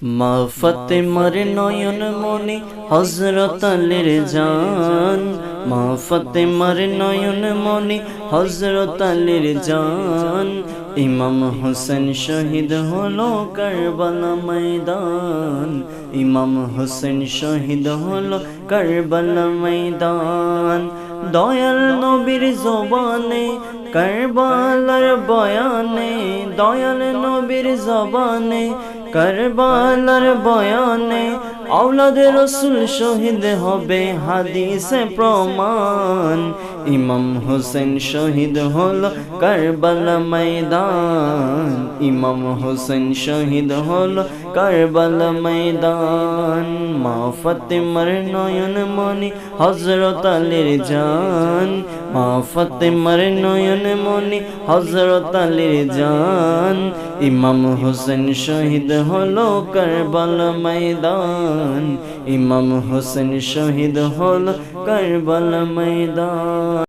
মা ফাতেমার নয়ন মনি হযরত আলীর জান, মা ফাতেমার নয়ন মনি হযরত আলীর জান। ইমাম হোসেন শহীদ হলো কারবালা ময়দান, ইমাম হোসেন শহীদ হলো কারবালা ময়দান। দয়াল নবীর জবানে কারবালার বয়ানে, দয়াল নবীর জবানে কারবালার বয়ানে আওলাদে রসুল শহীদ হবে হাদিসে প্রমাণ। ইমাম হোসেন শহীদ হলো কারবালা ময়দান, ইমাম হোসেন শহীদ হলো কারবালা ময়দান। মা ফাতেমার নয়ন মনি হযরত আলীর জান, মা ফাতেমার নয়ন মনি হযরত আলীর জান। ইমাম হোসেন শহীদ হলো কারবালা ময়দান, ইমাম হোসেন শহীদ হলো কারবালা ময়দান।